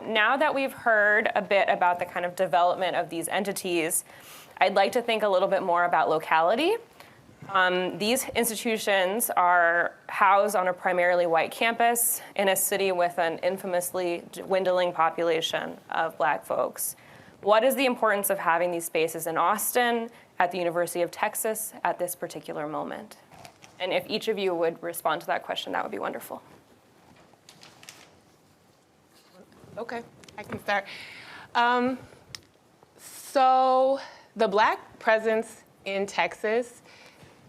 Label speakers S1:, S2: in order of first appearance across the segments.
S1: Now that we've heard a bit about the kind of development of these entities, I'd like to think a little bit more about locality. These institutions are housed on a primarily white campus in a city with an infamously dwindling population of Black folks. What is the importance of having these spaces in Austin, at the University of Texas, at this particular moment? And if each of you would respond to that question, that would be wonderful.
S2: Okay, I can start. So the Black presence in Texas,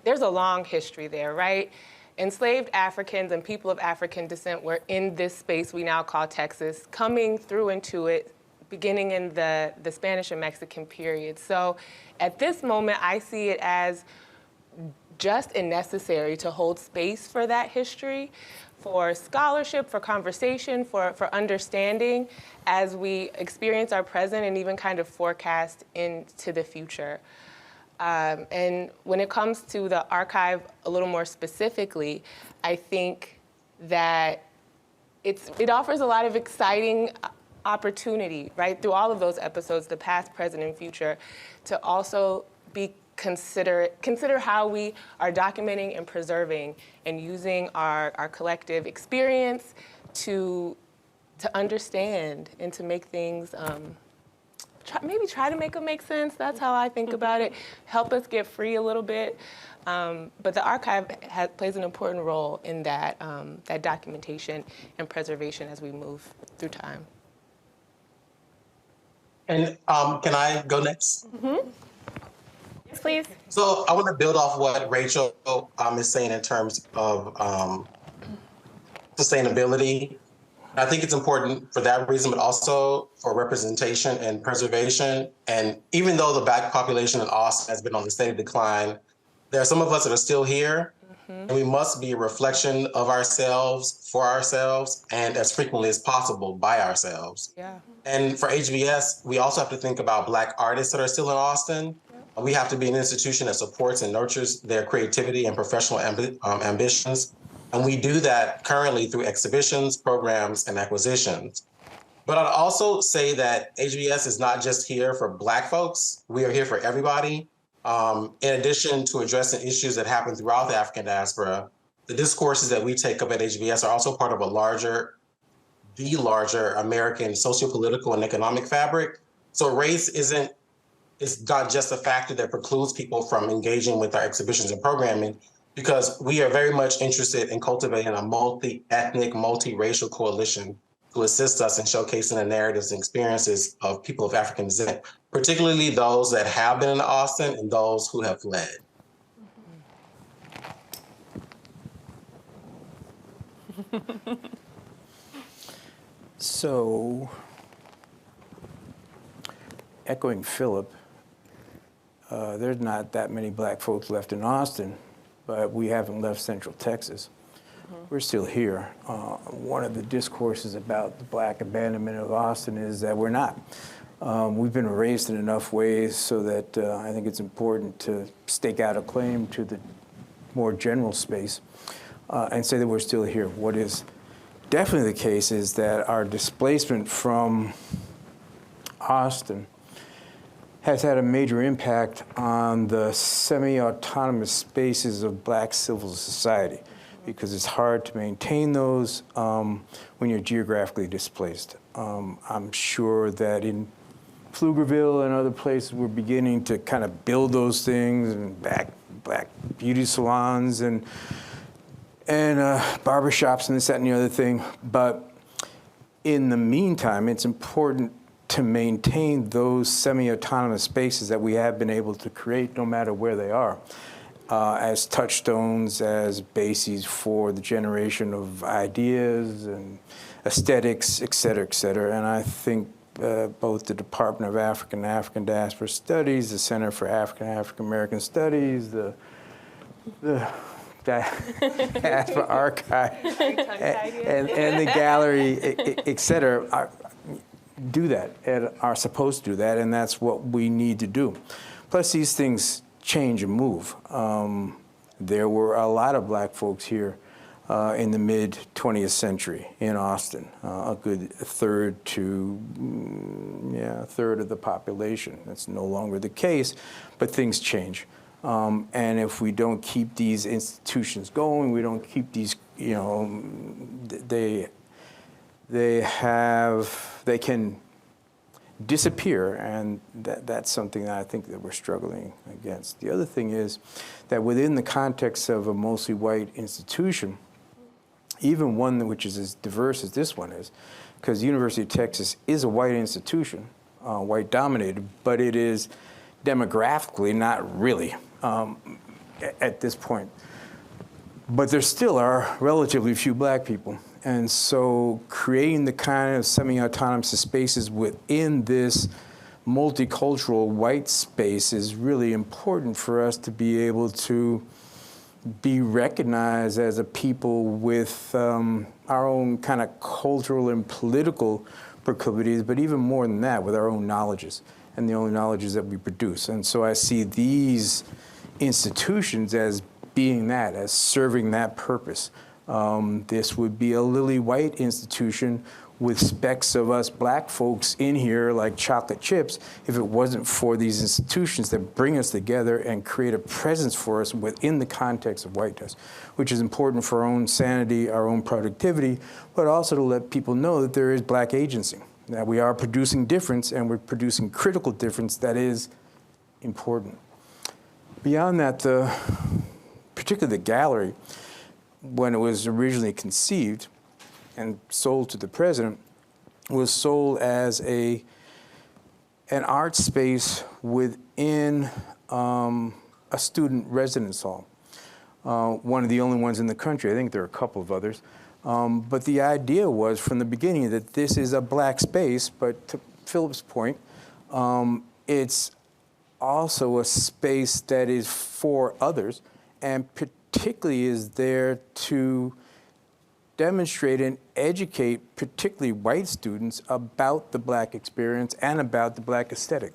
S2: there's a long history there, right? Enslaved Africans and people of African descent were in this space we now call Texas, coming through into it beginning in the Spanish and Mexican period. So at this moment, I see it as just and necessary to hold space for that history, for scholarship, for conversation, for understanding as we experience our present and even kind of forecast into the future. And when it comes to the archive a little more specifically, I think that it offers a lot of exciting opportunity, right, through all of those episodes, the past, present, and future, to also consider how we are documenting and preserving and using our collective experience to understand and to make things, maybe try to make them make sense. That's how I think about it. Help us get free a little bit. But the archive plays an important role in that, that documentation and preservation as we move through time.
S3: And can I go next?
S1: Mm-hmm. Yes, please.
S3: So I want to build off what Rachel is saying in terms of sustainability. I think it's important for that reason, but also for representation and preservation. And even though the Black population in Austin has been on the steady decline, there are some of us that are still here, and we must be a reflection of ourselves, for ourselves, and as frequently as possible by ourselves.
S2: Yeah.
S3: And for HBS, we also have to think about Black artists that are still in Austin. We have to be an institution that supports and nurtures their creativity and professional ambitions. And we do that currently through exhibitions, programs, and acquisitions. But I'd also say that HBS is not just here for Black folks. We are here for everybody. In addition to addressing issues that happen throughout the African diaspora, the discourses that we take up at HBS are also part of the larger American socio-political and economic fabric. So race it's not just a factor that precludes people from engaging with our exhibitions and programming, because we are very much interested in cultivating a multi-ethnic, multi-racial coalition to assist us in showcasing the narratives and experiences of people of African descent, particularly those that have been in Austin and those who have fled.
S4: So, echoing Phillip, there's not that many Black folks left in Austin, but we haven't left Central Texas. We're still here. One of the discourses about the Black abandonment of Austin is that we're not. We've been erased in enough ways so that I think it's important to stake out a claim to the more general space and say that we're still here. What is definitely the case is that our displacement from Austin has had a major impact on the semi-autonomous spaces of Black civil society, because it's hard to maintain those when you're geographically displaced. I'm sure that in Pflugerville and other places, we're beginning to kind of build those things, and Black beauty salons and barbershops and this, that, and the other thing. But in the meantime, it's important to maintain those semi-autonomous spaces that we have been able to create, no matter where they are, as touchstones, as bases for the generation of ideas and aesthetics, et cetera, et cetera. And I think both the Department of African and African Diaspora Studies, the Center for African American Studies, the Diaspora Archive, and the gallery, et cetera, do that and are supposed to do that, and that's what we need to do. Plus, these things change and move. There were a lot of Black folks here in the mid-20th century in Austin, a good third of the population. That's no longer the case, but things change. And if we don't keep these institutions going, we don't keep these, they can disappear, and that's something that I think that we're struggling against. The other thing is that within the context of a mostly white institution, even one which is as diverse as this one is, because the University of Texas is a white institution, white dominated, but it is demographically not really at this point. But there still are relatively few black people. And so creating the kind of semi-autonomous spaces within this multicultural white space is really important for us to be able to be recognized as a people with our own kind of cultural and political proclivities, but even more than that, with our own knowledges and the only knowledges that we produce. And so I see these institutions as being that, as serving that purpose. This would be a lily white institution with specks of us black folks in here like chocolate chips if it wasn't for these institutions that bring us together and create a presence for us within the context of whiteness, which is important for our own sanity, our own productivity, but also to let people know that there is black agency, that we are producing difference and we're producing critical difference that is important. Beyond that, particularly the gallery, when it was originally conceived and sold to the president, was sold as an art space within a student residence hall. One of the only ones in the country. I think there are a couple of others. But the idea was from the beginning that this is a black space, but to Phillip's point, it's also a space that is for others, and particularly is there to demonstrate and educate particularly white students about the black experience and about the black aesthetic.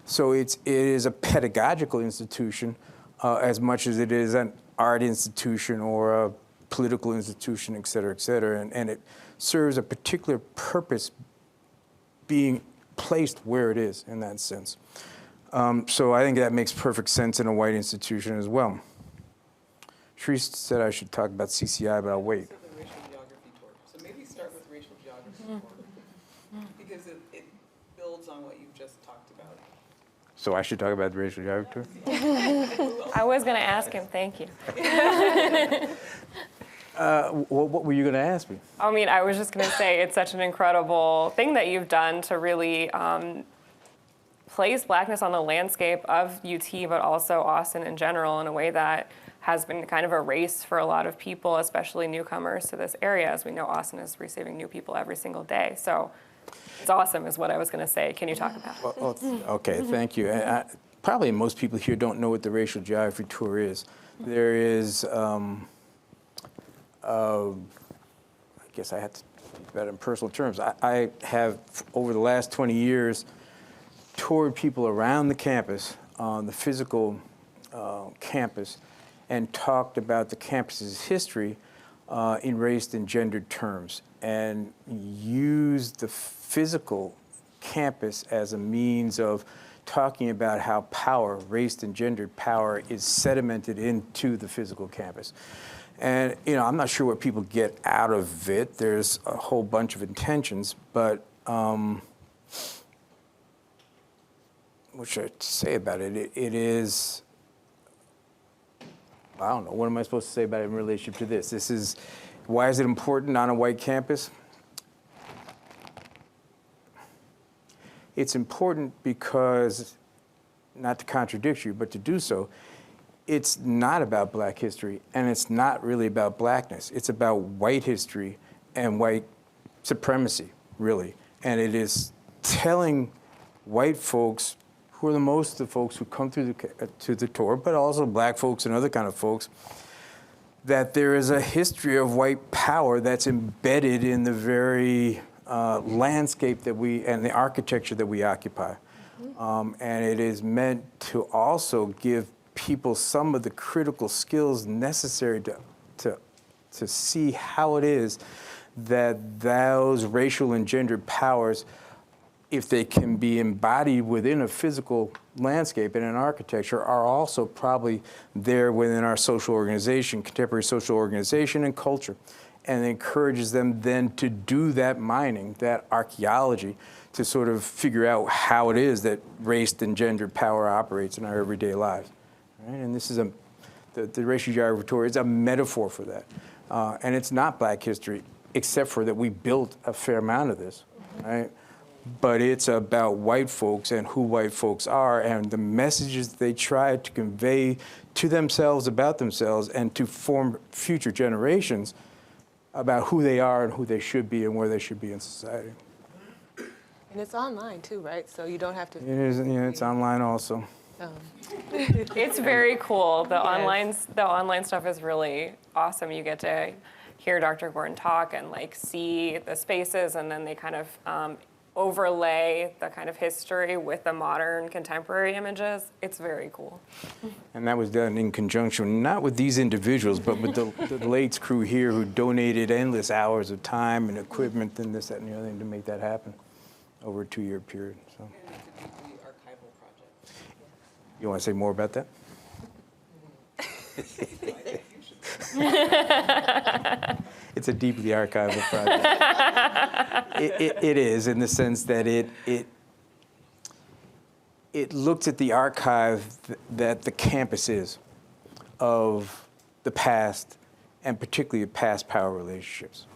S4: So it is a pedagogical institution as much as it is an art institution or a political institution, et cetera, and it serves a particular purpose being placed where it is in that sense. So I think that makes perfect sense in a white institution as well. Sharice said I should talk about CCI, but I'll wait.
S5: The racial geography tour. So maybe start with racial geography tour, because it builds on what you've just talked about.
S4: So I should talk about the racial geography tour?
S1: I was going to ask him, thank you.
S4: What were you going to ask me?
S1: I mean, I was just going to say it's such an incredible thing that you've done to really place blackness on the landscape of UT, but also Austin in general, in a way that has been kind of erased for a lot of people, especially newcomers to this area. As we know, Austin is receiving new people every single day. So it's awesome is what I was going to say. Can you talk about it?
S4: Well, okay, thank you. Probably most people here don't know what the racial geography tour is. There is, I guess I have to speak about it in personal terms. I have, over the last 20 years, toured people around the campus, the physical campus, and talked about the campus's history in race and gendered terms, and used the physical campus as a means of talking about how power, race and gendered power, is sedimented into the physical campus. And I'm not sure what people get out of it. There's a whole bunch of intentions, but what should I say about it? It is, I don't know, what am I supposed to say about it in relationship to this? Why is it important on a white campus? It's important because, not to contradict you, but to do so, it's not about black history, and it's not really about blackness. It's about white history and white supremacy, really. And it is telling white folks, who are the most of the folks who come through to the tour, but also black folks and other kind of folks, that there is a history of white power that's embedded in the very landscape that and the architecture that we occupy. And it is meant to also give people some of the critical skills necessary to to see how it is that those racial and gendered powers, if they can be embodied within a physical landscape and an architecture, are also probably there within our social organization, contemporary social organization and culture, and encourages them then to do that mining, that archaeology, to sort of figure out how it is that race and gendered power operates in our everyday lives. Right? And this is the racial geography is a metaphor for that. And it's not Black history, except for that we built a fair amount of this, right? But it's about white folks and who white folks are and the messages they try to convey to themselves about themselves and to form future generations about who they are and who they should be and where they should be in society.
S2: And it's online too, right? So you don't have to.
S4: It is, yeah, it's online also.
S1: It's very cool. The online stuff is really awesome. You get to hear Dr. Gordon talk and like see the spaces, and then they kind of overlay the kind of history with the modern contemporary images. It's very cool.
S4: And that was done in conjunction, not with these individuals, but with the Lates crew here who donated endless hours of time and equipment and this, that, and the other thing to make that happen over a 2-year period. So.
S5: And it's a deeply archival project.
S4: You want to say more about that? It's a deeply archival project. It is, in the sense that it looks at the archive that the campus is of the past, and particularly of past power relationships.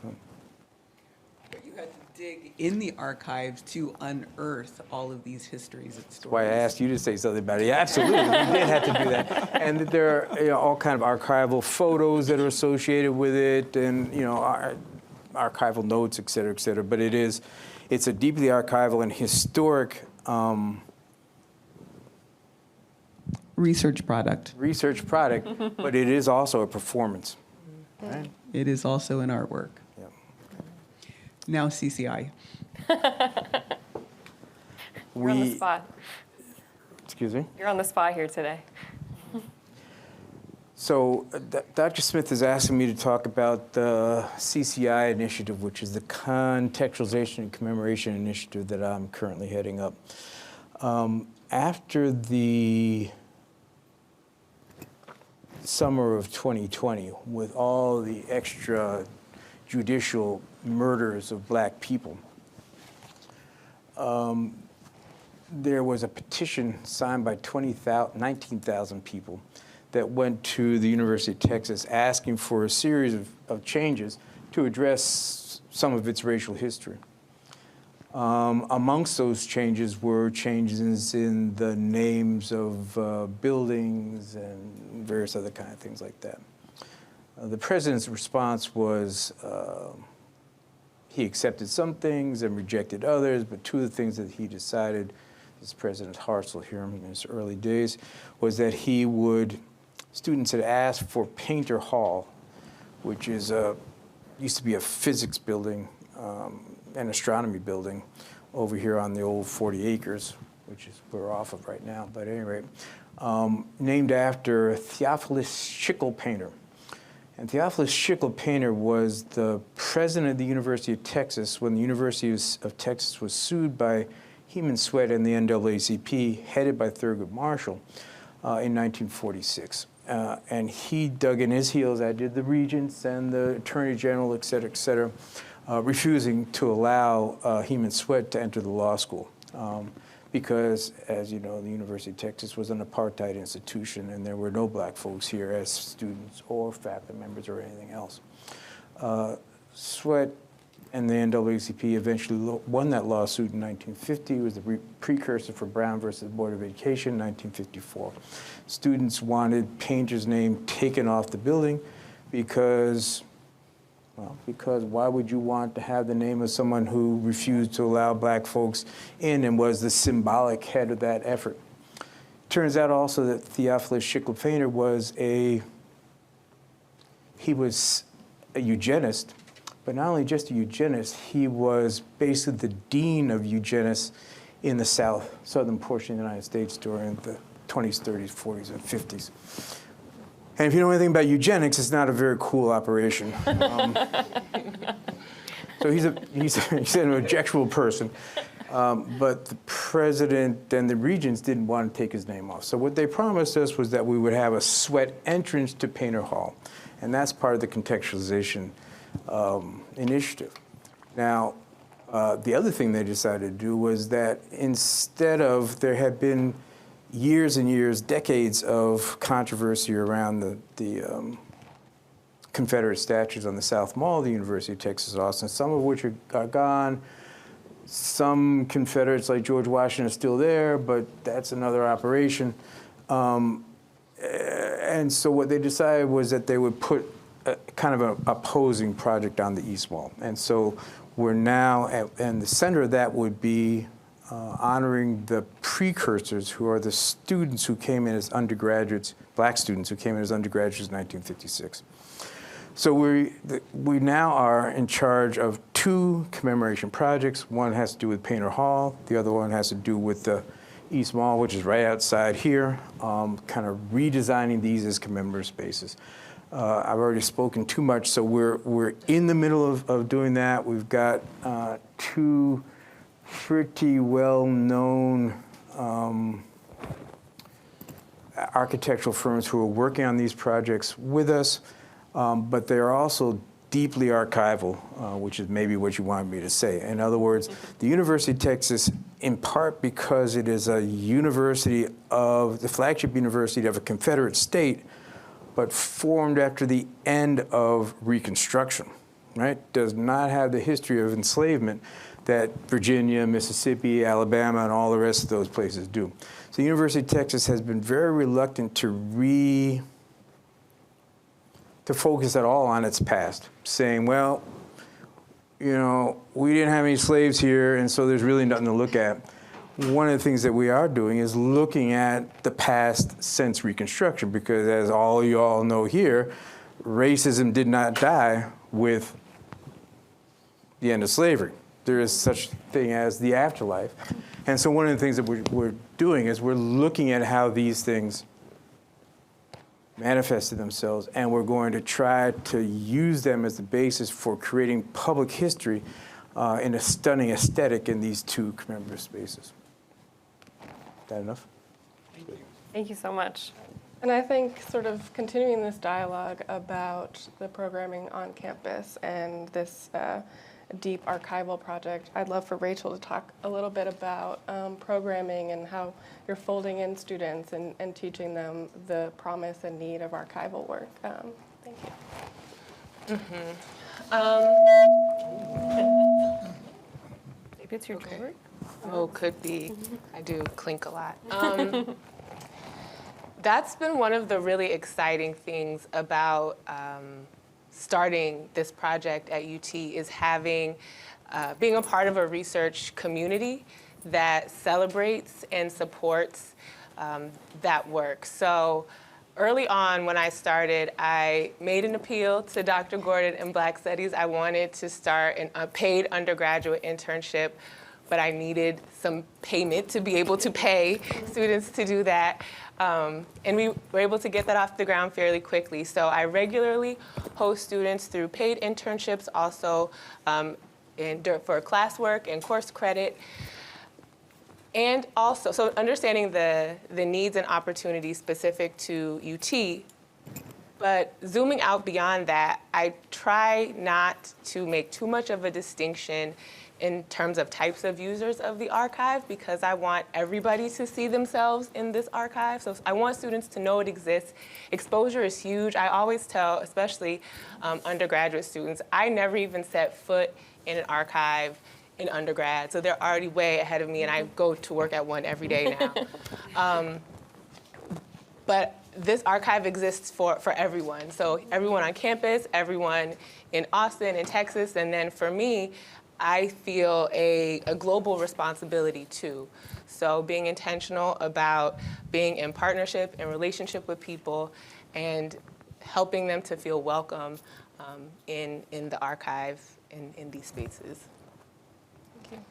S5: But you had to dig in the archives to unearth all of these histories and stories.
S4: Why I asked you to say something about it. Yeah, absolutely, we did have to do that. And there are all kind of archival photos that are associated with it, and archival notes, et cetera, but it's a deeply archival and historic
S5: research product.
S4: But it is also a performance. Right?
S5: It is also an artwork.
S4: Yeah.
S5: Now CCI.
S1: You're on the spot.
S4: Excuse me?
S1: You're on the spot here today.
S4: So Dr. Smith is asking me to talk about the CCI initiative, which is the Contextualization and Commemoration Initiative that I'm currently heading up. After the summer of 2020, with all the extrajudicial murders of Black people, there was a petition signed by 19,000 people that went to the University of Texas asking for a series of changes to address some of its racial history. Amongst those changes were changes in the names of buildings and various other kind of things like that. The president's response was he accepted some things and rejected others, but two of the things that he decided, this President Hartzell here in his early days, was that he would, students had asked for Painter Hall, which is used to be a physics building, an astronomy building over here on the old 40 acres, which is we're off of right now, but at any rate, named after Theophilus Schickel Painter. And Theophilus Schickel Painter was the president of the University of Texas when the University of Texas was sued by Heman Sweat and the NAACP, headed by Thurgood Marshall, in 1946. And he dug in his heels, as did the regents and the attorney general, et cetera, refusing to allow Heman Sweat to enter the law school. Because, as you know, the University of Texas was an apartheid institution, and there were no Black folks here as students or faculty members or anything else. Sweat and the NAACP eventually won that lawsuit in 1950. It was the precursor for Brown versus Board of Education in 1954. Students wanted Painter's name taken off the building because why would you want to have the name of someone who refused to allow Black folks in and was the symbolic head of that effort? Turns out also that Theophilus Schickel Painter was he was a eugenist, but not only just a eugenist, he was basically the dean of eugenists in the southern portion of the United States during the 20s, 30s, 40s, and 50s. And if you know anything about eugenics, it's not a very cool operation. So he's an objectionable person. But the president and the regents didn't want to take his name off. So what they promised us was that we would have a sweat entrance to Painter Hall. And that's part of the contextualization initiative. Now, the other thing they decided to do was that instead of, there had been years and years, decades of controversy around the Confederate statues on the South Mall of the University of Texas Austin, some of which are gone. Some Confederates like George Washington are still there, but that's another operation. And so what they decided was that they would put kind of an opposing project on the East Wall. And so we're now, and the center of that would be honoring the precursors, who are the students who came in as undergraduates, black students who came in as undergraduates in 1956. So we now are in charge of 2 commemoration projects. One has to do with Painter Hall. The other one has to do with the East Mall, which is right outside here, kind of redesigning these as commemorative spaces. I've already spoken too much, so we're in the middle of doing that. We've got 2 pretty well-known architectural firms who are working on these projects with us. But they are also deeply archival, which is maybe what you wanted me to say. In other words, the University of Texas, in part because it is a university of, the flagship university of a Confederate state, but formed after the end of Reconstruction, right? Does not have the history of enslavement that Virginia, Mississippi, Alabama, and all the rest of those places do. So the University of Texas has been very reluctant to focus at all on its past, saying, well, you know, we didn't have any slaves here, and so there's really nothing to look at. One of the things that we are doing is looking at the past since Reconstruction, because as all you all know here, racism did not die with the end of slavery. There is such thing as the afterlife. And so one of the things that we're doing is we're looking at how these things manifested themselves, and we're going to try to use them as the basis for creating public history in a stunning aesthetic in these 2 commemorative spaces. Is that enough?
S1: Thank you so much.
S6: And I think sort of continuing this dialogue about the programming on campus and this deep archival project, I'd love for Rachel to talk a little bit about programming and how you're folding in students and teaching them the promise and need of archival work. Thank you.
S1: Maybe it's your turn.
S2: Oh, could be. I do clink a lot. That's been one of the really exciting things about starting this project at UT is having, being a part of a research community that celebrates and supports that work. So early on when I started, I made an appeal to Dr. Gordon in Black Studies. I wanted to start a paid undergraduate internship, but I needed some payment to be able to pay students to do that. And we were able to get that off the ground fairly quickly. So I regularly host students through paid internships, also for classwork and course credit. And also, so understanding the needs and opportunities specific to UT, but zooming out beyond that, I try not to make too much of a distinction in terms of types of users of the archive, because I want everybody to see themselves in this archive. So I want students to know it exists. Exposure is huge. I always tell, especially undergraduate students, I never even set foot in an archive in undergrad, so they're already way ahead of me, and I go to work at one every day now. But this archive exists for everyone. So everyone on campus, everyone in Austin, in Texas, and then for me, I feel a global responsibility too. So being intentional about being in partnership and relationship with people and helping them to feel welcome in the archive in these spaces.
S6: Thank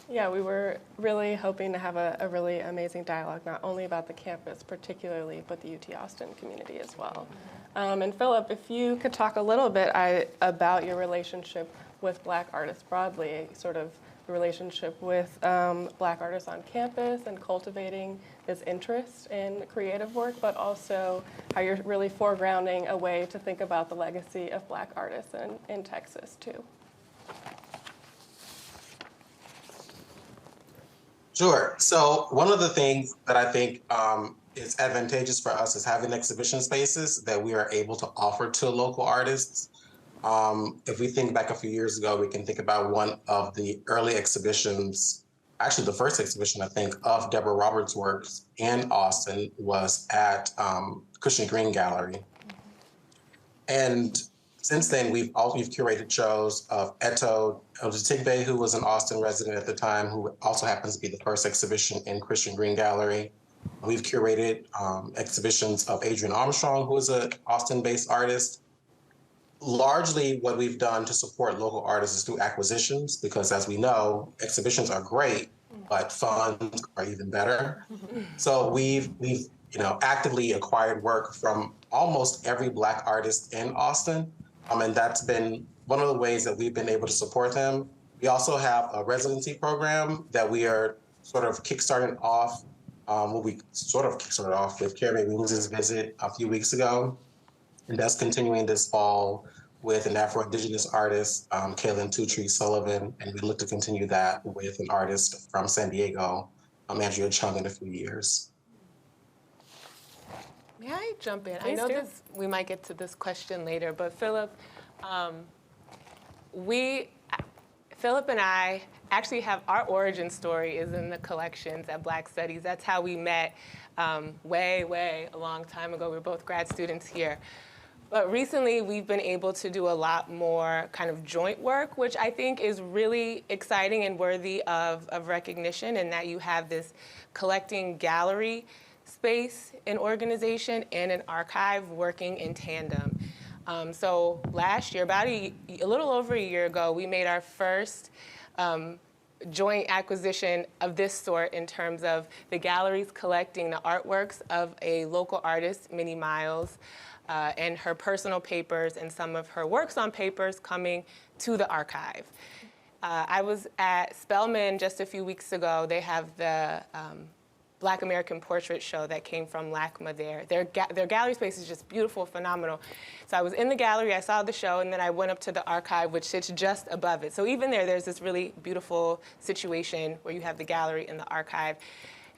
S6: you. Yeah, we were really hoping to have a really amazing dialogue, not only about the campus particularly, but the UT Austin community as well. And Phillip, if you could talk a little bit about your relationship with Black artists broadly, sort of the relationship with Black artists on campus and cultivating this interest in creative work, but also how you're really foregrounding a way to think about the legacy of Black artists in Texas too.
S3: Sure. So one of the things that I think is advantageous for us is having exhibition spaces that we are able to offer to local artists. If we think back a few years ago, we can think about one of the early exhibitions, actually the first exhibition, I think, of Deborah Roberts' works in Austin was at Cushing Green Gallery. And since then, we've curated shows of Eto Ojetigbe, who was an Austin resident at the time, who also happens to be the first exhibition in Christian Green Gallery. We've curated exhibitions of Adrian Armstrong, who is an Austin-based artist. Largely, what we've done to support local artists is through acquisitions, because as we know, exhibitions are great, but funds are even better. So we've actively acquired work from almost every Black artist in Austin. And that's been one of the ways that we've been able to support them. We also have a residency program that we are sort of kickstarting off. We sort of kickstarted off with Carrie Weems' visit a few weeks ago. And that's continuing this fall with an Afro-Indigenous artist, Kaylin Two-Tree Sullivan. And we look to continue that with an artist from San Diego, Andrea Chung, in a few years.
S2: May I jump in?
S1: Please
S2: I know
S1: do.
S2: we might get to this question later, but Phillip, Phillip and I actually have our origin story is in the collections at Black Studies. That's how we met way a long time ago. We were both grad students here. But recently, we've been able to do a lot more kind of joint work, which I think is really exciting and worthy of recognition, and that you have this collecting gallery space and organization and an archive working in tandem. So last year, about a little over a year ago, we made our first joint acquisition of this sort in terms of the galleries collecting the artworks of a local artist, Minnie Miles, and her personal papers and some of her works on papers coming to the archive. I was at Spelman just a few weeks ago. They have the Black American Portrait Show that came from LACMA there. Their gallery space is just beautiful, phenomenal. So I was in the gallery, I saw the show, and then I went up to the archive, which sits just above it. So even there's this really beautiful situation where you have the gallery and the archive.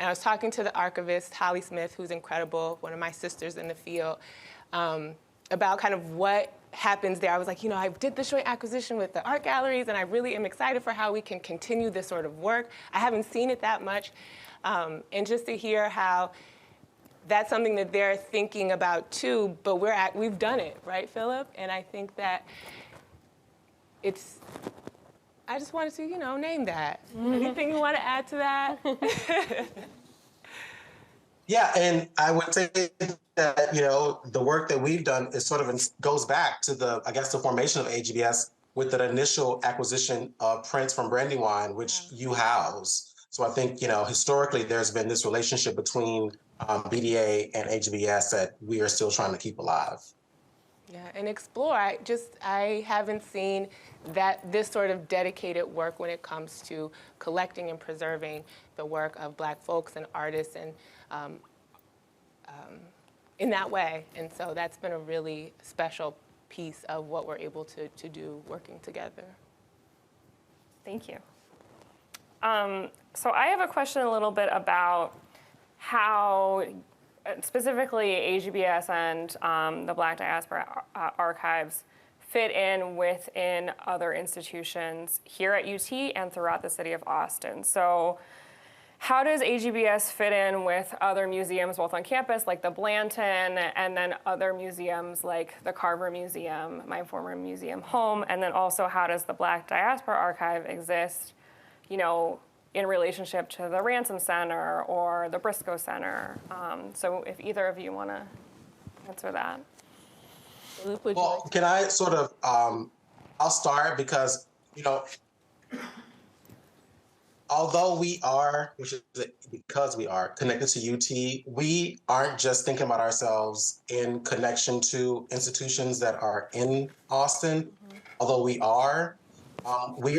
S2: And I was talking to the archivist, Holly Smith, who's incredible, one of my sisters in the field, about kind of what happens there. I was like, I did this joint acquisition with the art galleries, and I really am excited for how we can continue this sort of work. I haven't seen it that much. And just to hear how that's something that they're thinking about too, but we've done it, right, Phillip? And I think that I just wanted to, name that. Anything you want to add to that?
S3: Yeah, and I would say that, the work that we've done is sort of goes back to the formation of AGBS with the initial acquisition of prints from Brandywine, which you house. So I think, historically, there's been this relationship between BDA and HBS that we are still trying to keep alive.
S2: Yeah, and explore. I haven't seen this sort of dedicated work when it comes to collecting and preserving the work of Black folks and artists and in that way. And so that's been a really special piece of what we're able to do working together.
S1: Thank you. So I have a question a little bit about how specifically AGBS and the Black Diaspora archives fit in within other institutions here at UT and throughout the city of Austin. So how does AGBS fit in with other museums both on campus like the Blanton and then other museums like the Carver Museum, my former museum home, and then also how does the Black Diaspora Archive exist in relationship to the Ransom Center or the Briscoe Center? So if either of you want to answer that.
S3: Well, can I sort of, I'll start because, although we are, which is because we are connected to UT, we aren't just thinking about ourselves in connection to institutions that are in Austin, although we are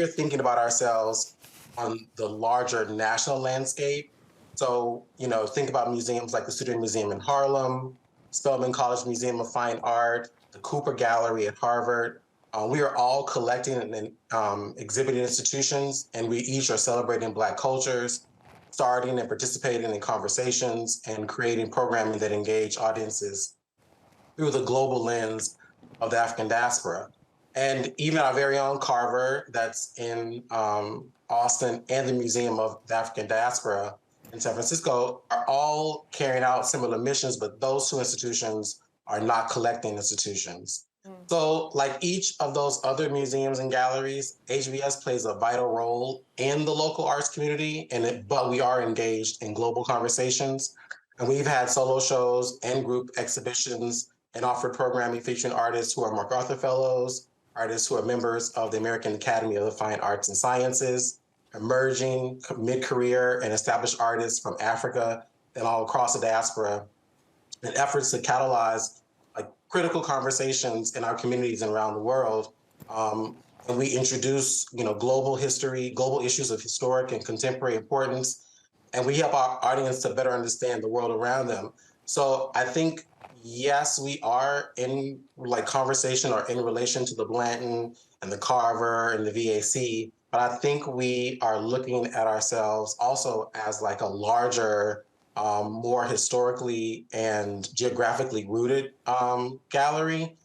S3: thinking about ourselves on the larger national landscape. So, think about museums like the Student Museum in Harlem, Spelman College Museum of Fine Art, the Cooper Gallery at Harvard. We are all collecting and exhibiting institutions, and we each are celebrating Black cultures, starting and participating in conversations, and creating programming that engage audiences through the global lens of the African diaspora. And even our very own Carver, that's in Austin, and the Museum of the African Diaspora in San Francisco, are all carrying out similar missions, but those two institutions are not collecting institutions. So, like each of those other museums and galleries, HBS plays a vital role in the local arts community, but we are engaged in global conversations. And we've had solo shows and group exhibitions and offered programming featuring artists who are MacArthur Fellows, artists who are members of the American Academy of the Fine Arts and Sciences, emerging mid-career and established artists from Africa and all across the diaspora, in efforts to catalyze critical conversations in our communities and around the world. And we introduce, global history, global issues of historic and contemporary importance, and we help our audience to better understand the world around them. So I think, yes, we are in conversation or in relation to the Blanton and the Carver and the VAC, but I think we are looking at ourselves also as a larger, more historically and geographically rooted gallery.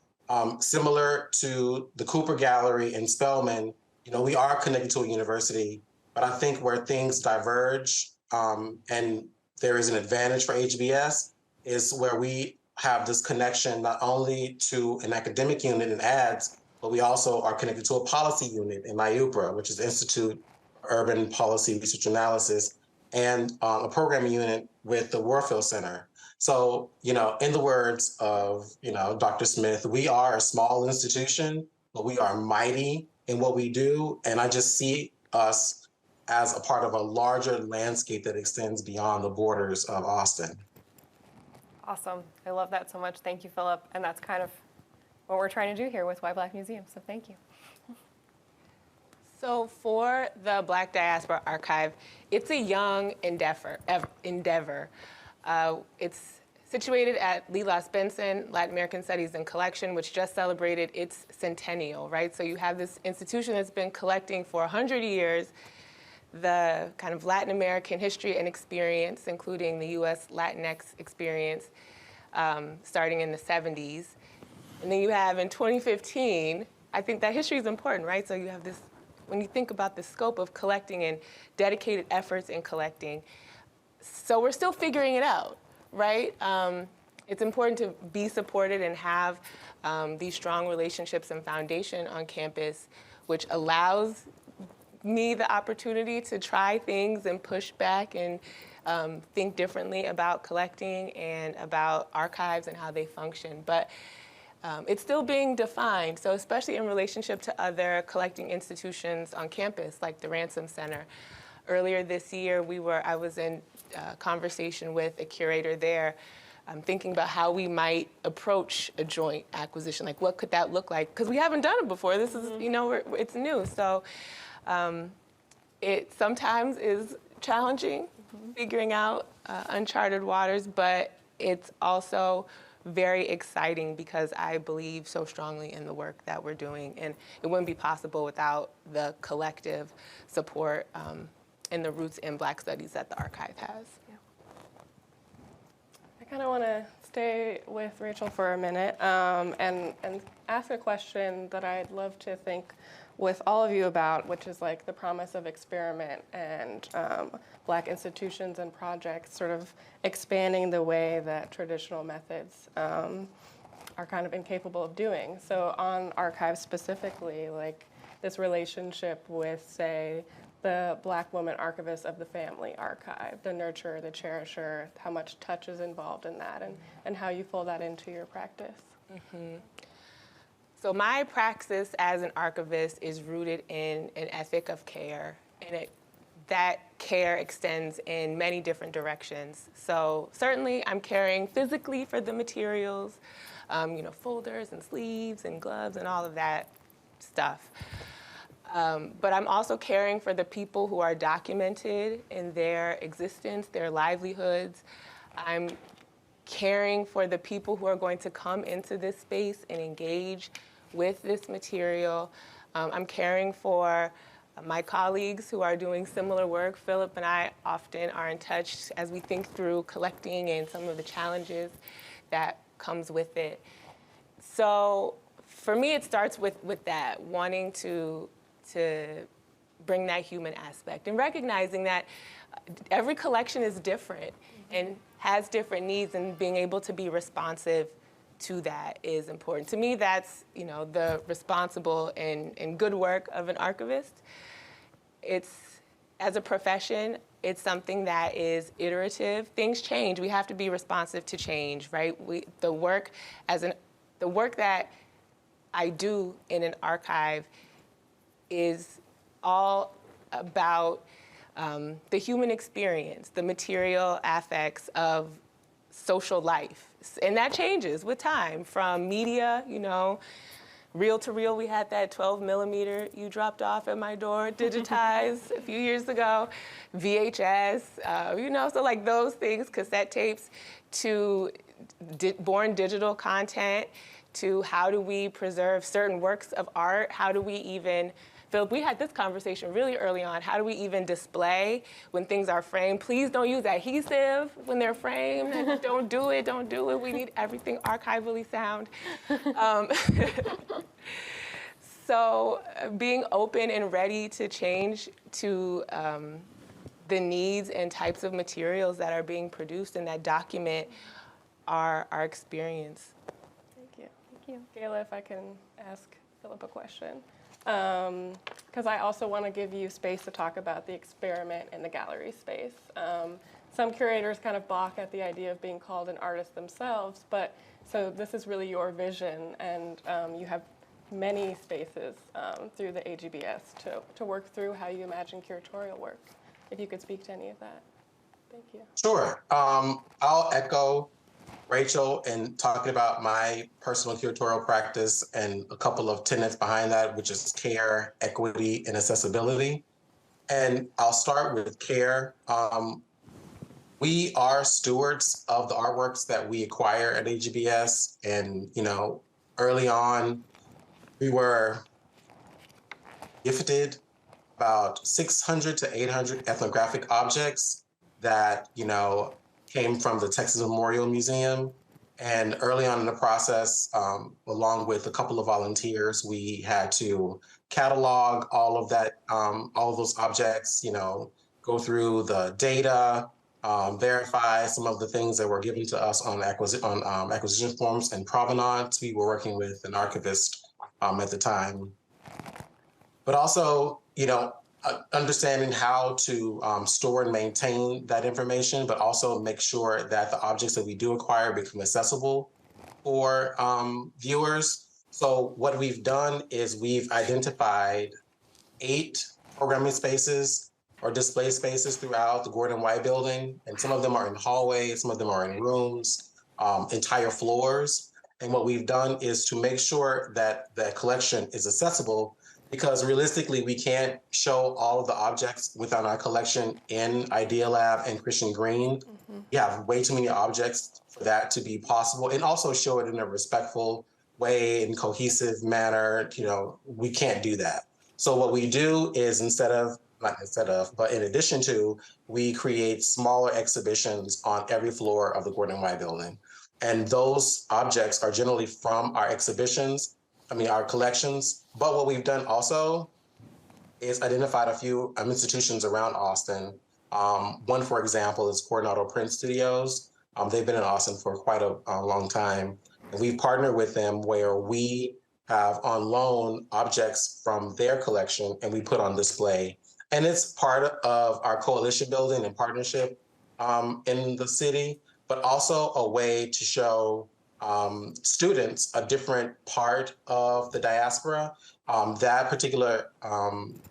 S3: Similar to the Cooper Gallery in Spelman, we are connected to a university, but I think where things diverge and there is an advantage for HBS is where we have this connection not only to an academic unit in ads, but we also are connected to a policy unit in IUPRA, which is the Institute for Urban Policy Research Analysis, and a programming unit with the Warfield Center. So, in the words of, Dr. Smith, we are a small institution, but we are mighty in what we do. And I just see us as a part of a larger landscape that extends beyond the borders of Austin.
S1: Awesome. I love that so much. Thank you, Phillip. And that's kind of what we're trying to do here with Why Black Museum. So thank you.
S2: So for the Black Diaspora Archive, it's a young endeavor. It's situated at Lilas Benson Latin American Studies and Collection, which just celebrated its centennial, right? So you have this institution that's been collecting for 100 years the kind of Latin American history and experience, including the US Latinx experience, starting in the 70s. And then you have in 2015, I think that history is important, right? So you have this, when you think about the scope of collecting and dedicated efforts in collecting, so we're still figuring it out, right? It's important to be supported and have these strong relationships and foundation on campus, which allows me the opportunity to try things and push back and think differently about collecting and about archives and how they function. But it's still being defined, so especially in relationship to other collecting institutions on campus, like the Ransom Center. Earlier this year, I was in conversation with a curator there, thinking about how we might approach a joint acquisition. Like, what could that look like? Because we haven't done it before. This is, it's new. So it sometimes is challenging figuring out uncharted waters, but it's also very exciting because I believe so strongly in the work that we're doing, and it wouldn't be possible without the collective support and the roots in Black studies that the archive has.
S6: Yeah. I kind of want to stay with Rachel for a minute and ask a question that I'd love to think with all of you about, which is like the promise of experiment and Black institutions and projects sort of expanding the way that traditional methods are kind of incapable of doing. So on archives specifically, like this relationship with, say, the Black woman archivist of the family archive, the nurturer, the cherisher, how much touch is involved in that, and how you fold that into your practice.
S2: Mm-hmm. So my praxis as an archivist is rooted in an ethic of care, and it that care extends in many different directions. So certainly I'm caring physically for the materials, folders and sleeves and gloves and all of that stuff. But I'm also caring for the people who are documented in their existence, their livelihoods. I'm caring for the people who are going to come into this space and engage with this material. I'm caring for my colleagues who are doing similar work. Phillip and I often are in touch as we think through collecting and some of the challenges that comes with it. So for me, it starts with that, wanting to bring that human aspect and recognizing that every collection is different and has different needs, and being able to be responsive to that is important. To me, that's the responsible and good work of an archivist. It's, as a profession, it's something that is iterative. Things change. We have to be responsive to change, right? The work that I do in an archive is all about the human experience, the material affects of social life. And that changes with time, from media, reel to reel. We had that 12 millimeter you dropped off at my door, digitized a few years ago, VHS, so like those things, cassette tapes, to born digital content, to how do we preserve certain works of art, how do we even, Phillip, we had this conversation really early on. How do we even display when things are framed? Please don't use adhesive when they're framed. Don't do it. We need everything archivally sound. So being open and ready to change to the needs and types of materials that are being produced and that document our experience.
S6: Thank you. Gayla, if I can ask Phillip a question. Because I also want to give you space to talk about the experiment in the gallery space. Some curators kind of balk at the idea of being called an artist themselves, but so this is really your vision, and you have many spaces through the AGBS to work through how you imagine curatorial work. If you could speak to any of that. Thank you.
S3: Sure. I'll echo Rachel in talking about my personal curatorial practice and a couple of tenets behind that, which is care, equity, and accessibility. And I'll start with care. We are stewards of the artworks that we acquire at AGBS. And, early on, we were gifted about 600 to 800 ethnographic objects that, came from the Texas Memorial Museum. And early on in the process, along with a couple of volunteers, we had to catalog all of that, all of those objects, go through the data, verify some of the things that were given to us on acquisition forms and provenance. We were working with an archivist at the time. But also, understanding how to store and maintain that information, but also make sure that the objects that we do acquire become accessible for viewers. So what we've done is we've identified 8 programming spaces or display spaces throughout the Gordon White building. And some of them are in hallways, some of them are in rooms, entire floors. And what we've done is to make sure that the collection is accessible, because realistically, we can't show all of the objects within our collection in Idea Lab and Christian Green. Mm-hmm. You have way too many objects for that to be possible, and also show it in a respectful way and cohesive manner. We can't do that. So what we do is in addition to, we create smaller exhibitions on every floor of the Gordon White building. And those objects are generally from our our collections. But what we've done also is identified a few institutions around Austin. One, for example, is Coronado Print Studios. They've been in Austin for quite a long time. And we've partnered with them where we have on loan objects from their collection and we put on display. And it's part of our coalition building and partnership in the city, but also a way to show students a different part of the diaspora. That particular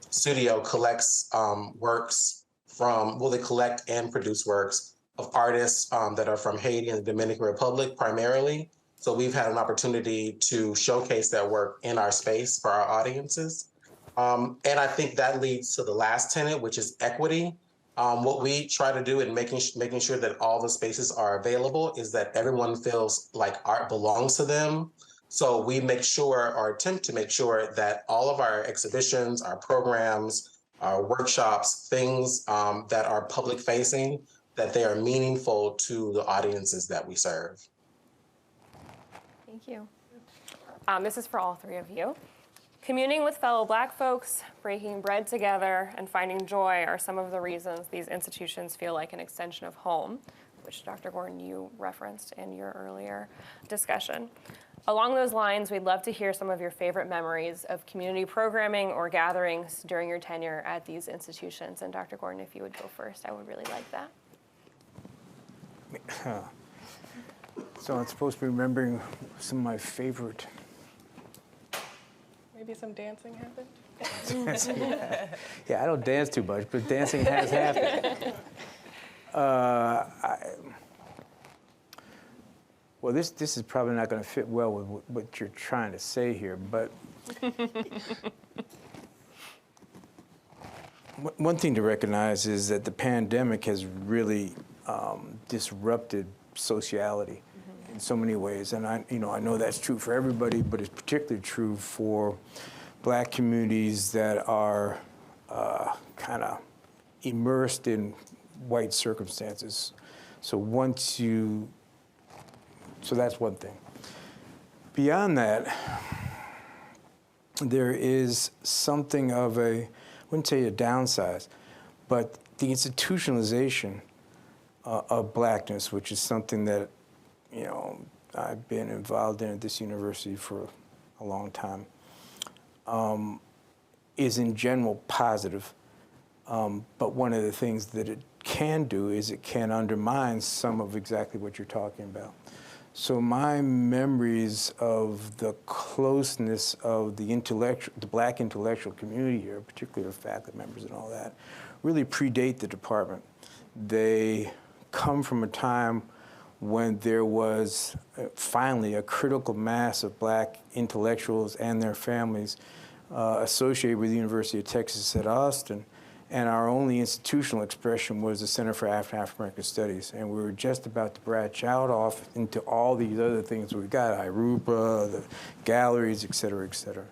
S3: studio collects works they collect and produce works of artists that are from Haiti and the Dominican Republic primarily. So we've had an opportunity to showcase that work in our space for our audiences. And I think that leads to the last tenet, which is equity. What we try to do in making sure that all the spaces are available is that everyone feels like art belongs to them. So we make sure, or attempt to make sure, that all of our exhibitions, our programs, our workshops, things that are public facing, that they are meaningful to the audiences that we serve.
S1: Thank you. This is for all three of you. Communing with fellow Black folks, breaking bread together, and finding joy are some of the reasons these institutions feel like an extension of home, which Dr. Gordon, you referenced in your earlier discussion. Along those lines, we'd love to hear some of your favorite memories of community programming or gatherings during your tenure at these institutions. And Dr. Gordon, if you would go first, I would really like that.
S4: So I'm supposed to be remembering some of my favorite.
S6: Maybe some dancing happened?
S4: Yeah, I don't dance too much, but dancing has happened. Well, this is probably not going to fit well with what you're trying to say here, but one thing to recognize is that the pandemic has really disrupted sociality in so many ways, and I know that's true for everybody, but it's particularly true for Black communities that are kind of immersed in white circumstances. So that's one thing. Beyond that, there is something of I wouldn't say a downside, but the institutionalization of Blackness, which is something that, I've been involved in at this university for a long time, is in general positive. But one of the things that it can do is it can undermine some of exactly what you're talking about. So my memories of the closeness of the Black intellectual community here, particularly the faculty members and all that, really predate the department. They come from a time when there was finally a critical mass of Black intellectuals and their families associated with the University of Texas at Austin. And our only institutional expression was the Center for African-American Studies. And we were just about to branch out off into all these other things we've got, IRUPA, the galleries, et cetera, et cetera.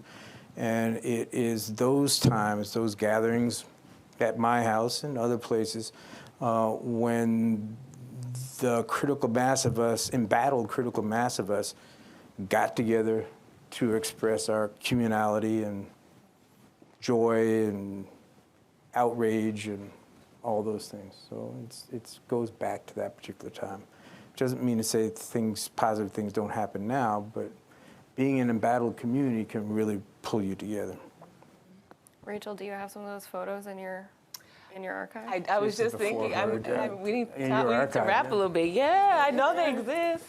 S4: And it is those times, those gatherings at my house and other places, when the critical mass of us, embattled critical mass of us, got together to express our communality and joy and outrage and all those things. So it goes back to that particular time. It doesn't mean to say positive things don't happen now, but being in an embattled community can really pull you together.
S1: Rachel, do you have some of those photos in your archive?
S2: I was just thinking, we need to wrap a little bit. Yeah, I know they exist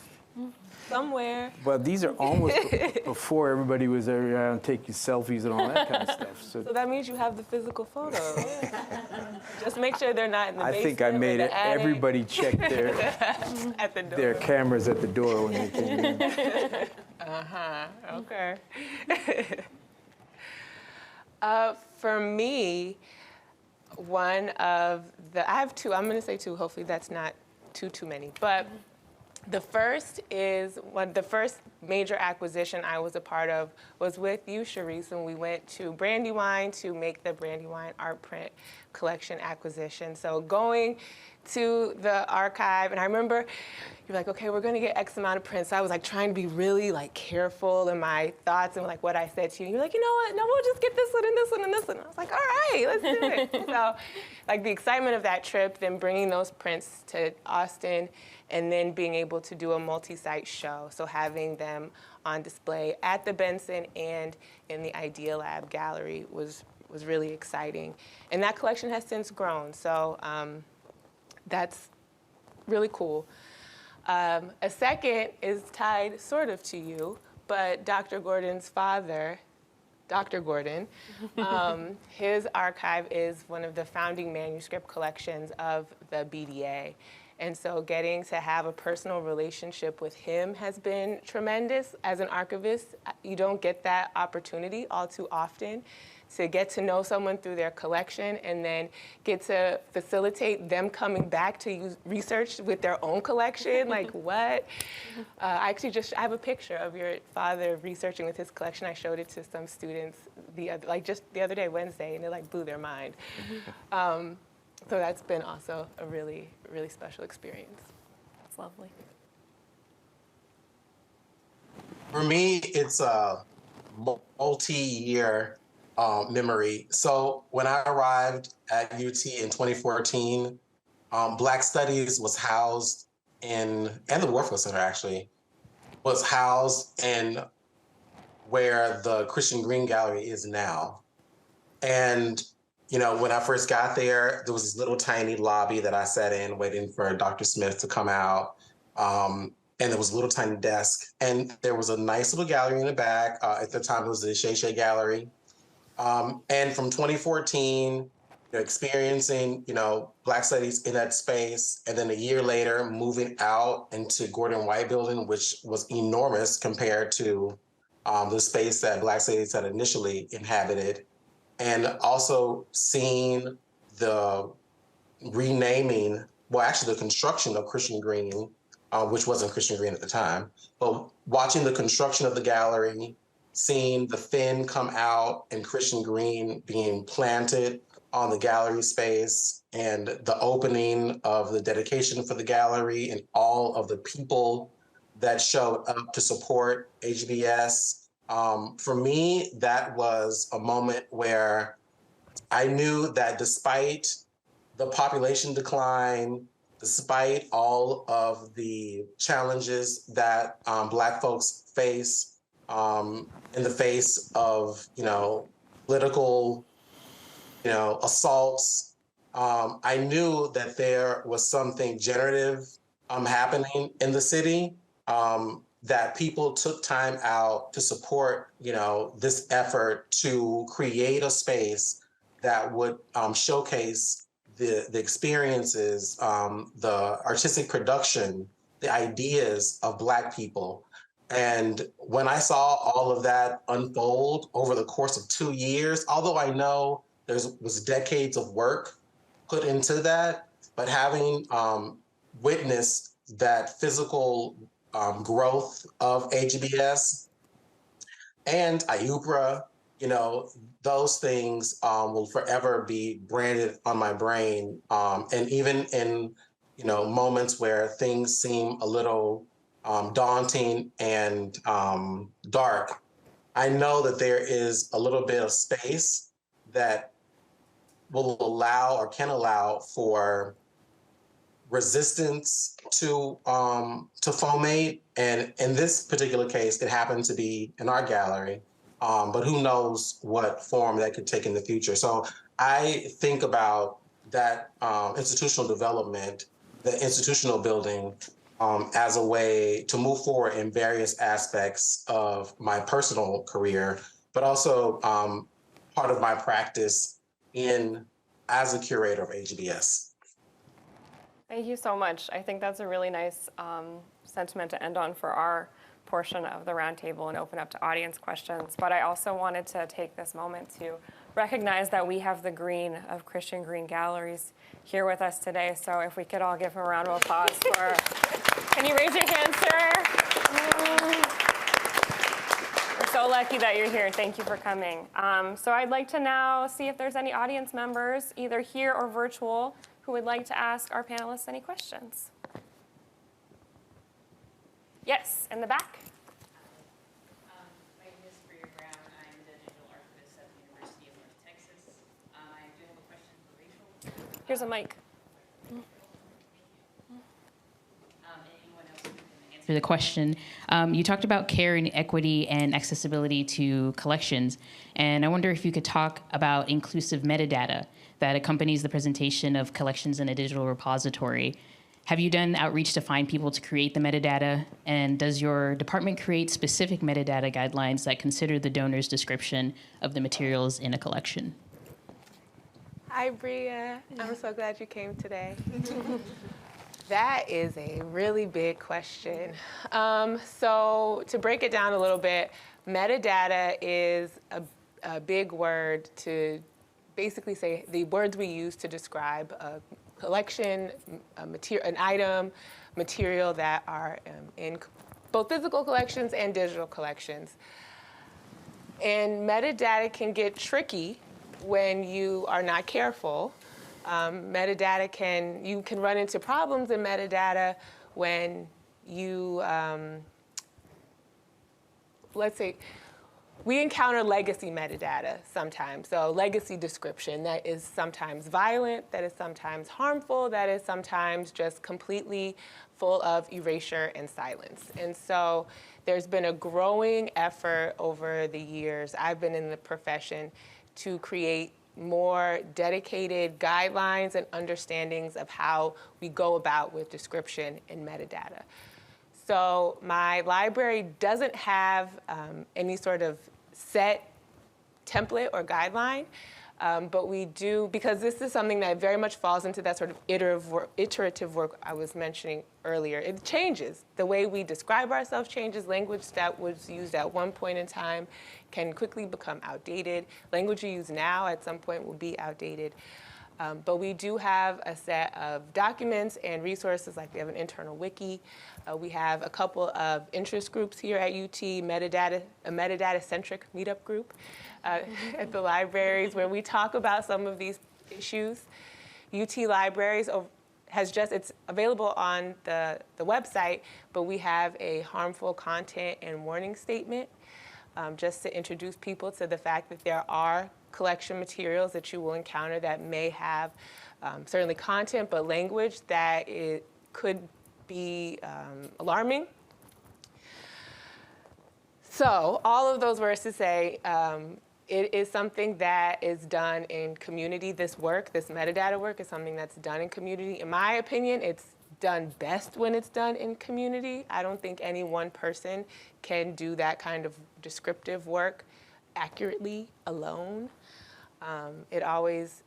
S2: somewhere.
S4: Well, these are almost before everybody was around taking selfies and all that kind of stuff. So
S2: that means you have the physical photos. Just make sure they're not in the basement.
S4: I think I made it. Everybody checked their cameras at the door when they came in.
S2: Okay. For me, I have two. I'm going to say two. Hopefully that's not too many. But the first major acquisition I was a part of was with you, Sharice, when we went to Brandywine to make the Brandywine art print collection acquisition. So going to the archive, and I remember you're like, okay, we're going to get X amount of prints. So I was like trying to be really like careful in my thoughts and like what I said to you. You're like, you know what? No, we'll just get this one and this one and this one. I was like, all right, let's do it. So like the excitement of that trip, then bringing those prints to Austin, and then being able to do a multi-site show. So having them on display at the Benson and in the Idea Lab gallery was really exciting. And that collection has since grown. So that's really cool. A second is tied sort of to you, but Dr. Gordon's father, Dr. Gordon. His archive is one of the founding manuscript collections of the BDA. And so getting to have a personal relationship with him has been tremendous. As an archivist, you don't get that opportunity all too often to get to know someone through their collection and then get to facilitate them coming back to use research with their own collection. Like, what? I have a picture of your father researching with his collection. I showed it to some students just the other day, Wednesday, and it like blew their mind. So that's been also a really, really special experience.
S1: That's lovely.
S3: For me, it's a multi-year memory. So when I arrived at UT in 2014, Black Studies was housed and the Warfield Center actually, was housed in where the Christian Green Gallery is now. And when I first got there was this little tiny lobby that I sat in waiting for Dr. Smith to come out. And there was a little tiny desk. And there was a nice little gallery in the back. At the time, it was the Shea Shea Gallery. And from 2014, experiencing, Black Studies in that space. And then a year later, moving out into Gordon White Building, which was enormous compared to the space that Black Studies had initially inhabited. And also seeing the renaming, the construction of Christian Green, which wasn't Christian Green at the time, but watching the construction of the gallery, seeing the fin come out and Christian Green being planted on the gallery space, and the opening of the dedication for the gallery and all of the people that showed up to support HBS. For me, that was a moment where I knew that despite the population decline, despite all of the challenges that Black folks face in the face of, political, assaults, I knew that there was something generative happening in the city. That people took time out to support, this effort to create a space that would showcase the experiences, the artistic production, the ideas of Black people. And when I saw all of that unfold over the course of 2 years, although I know there was decades of work put into that, but having witnessed that physical growth of HBS and IUPRA, those things will forever be branded on my brain. And even in, moments where things seem a little daunting and dark, I know that there is a little bit of space that will allow or can allow for resistance to fomate, and in this particular case, it happened to be in our gallery, but who knows what form that could take in the future. So I think about that institutional development, the institutional building, as a way to move forward in various aspects of my personal career, but also part of my practice as a curator of HBS.
S1: Thank you so much. I think that's a really nice sentiment to end on for our portion of the roundtable and open up to audience questions. But I also wanted to take this moment to recognize that we have the Green of Christian Green Galleries here with us today. So if we could all give him a round of applause for, can you raise your hand, sir? We're so lucky that you're here. Thank you for coming. So I'd like to now see if there's any audience members, either here or virtual, who would like to ask our panelists any questions. Yes, in the back.
S7: My name is Bria Brown. I'm the digital archivist at the University of North Texas. I do have a question for Rachel.
S1: Here's a mic.
S7: Anyone else who can answer the question. You talked about care and equity and accessibility to collections, and I wonder if you could talk about inclusive metadata that accompanies the presentation of collections in a digital repository. Have you done outreach to find people to create the metadata? And does your department create specific metadata guidelines that consider the donor's description of the materials in a collection?
S2: Hi, Bria. I'm so glad you came today. That is a really big question. So to break it down a little bit, metadata is a big word to basically say the words we use to describe a collection, an item, material that are in both physical collections and digital collections. And metadata can get tricky when you are not careful. You can run into problems in metadata when you, let's say, we encounter legacy metadata sometimes. So legacy description that is sometimes violent, that is sometimes harmful, that is sometimes just completely full of erasure and silence. And so there's been a growing effort over the years I've been in the profession to create more dedicated guidelines and understandings of how we go about with description and metadata. So my library doesn't have any sort of set template or guideline, but we do, because this is something that very much falls into that sort of iterative work I was mentioning earlier. It changes. The way we describe ourselves changes. Language that was used at one point in time can quickly become outdated. Language you use now at some point will be outdated. But we do have a set of documents and resources, like we have an internal wiki. We have a couple of interest groups here at UT, a metadata-centric meetup group at the libraries where we talk about some of these issues. UT Libraries it's available on the website, but we have a harmful content and warning statement just to introduce people to the fact that there are collection materials that you will encounter that may have certainly content, but language that it could be alarming. So all of those words to say, it is something that is done in community. This metadata work is something that's done in community. In my opinion, it's done best when it's done in community. I don't think any one person can do that kind of descriptive work accurately alone. It always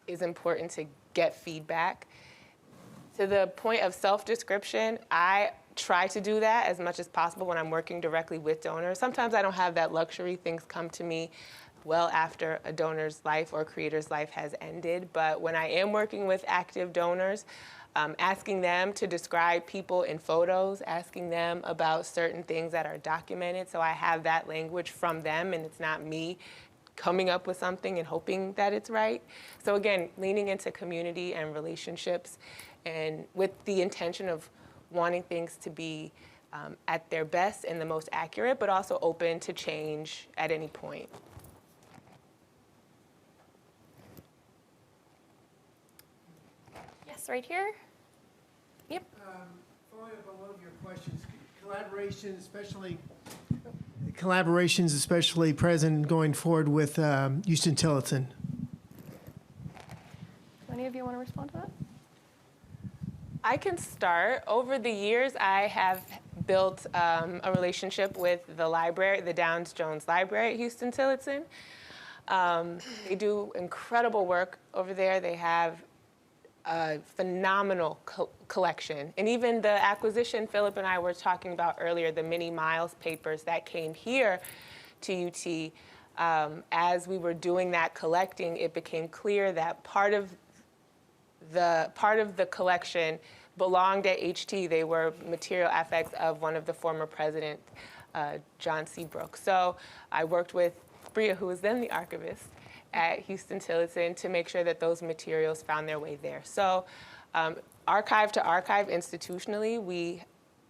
S2: is important to get feedback. To the point of self-description, I try to do that as much as possible when I'm working directly with donors. Sometimes I don't have that luxury. Things come to me well after a donor's life or creator's life has ended. But when I am working with active donors, asking them to describe people in photos, asking them about certain things that are documented, so I have that language from them and it's not me coming up with something and hoping that it's right. So again, leaning into community and relationships, and with the intention of wanting things to be at their best and the most accurate, but also open to change at any point.
S1: Yes, right here. Yep.
S8: Following up on one of your questions, collaborations especially present going forward with Winston. Do
S6: Any of you want to respond to that?
S2: I can start. Over the years, I have built a relationship with the library, the Downs-Jones Library at Winston. They do incredible work over there. They have a phenomenal collection. And even the acquisition Phillip and I were talking about earlier, the Mini Miles papers that came here to UT, as we were doing that collecting, it became clear that part of the collection belonged at HT. They were material effects of one of the former presidents, John Seabrook. So I worked with Bria, who was then the archivist at Winston, to make sure that those materials found their way there. So archive to archive institutionally, we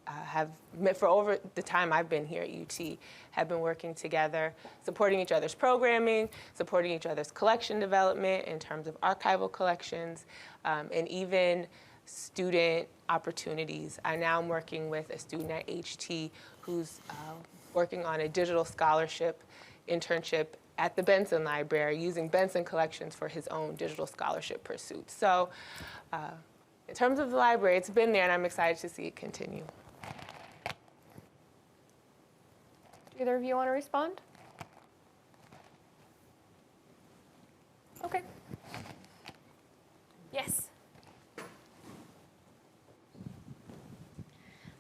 S2: have met for over the time I've been here at UT, have been working together, supporting each other's programming, supporting each other's collection development in terms of archival collections, and even student opportunities. I now am working with a student at HT who's working on a digital scholarship internship at the Benson Library, using Benson collections for his own digital scholarship pursuits. So In terms of the library, it's been there, and I'm excited to see it continue.
S1: Either of you want to respond? Okay. Yes.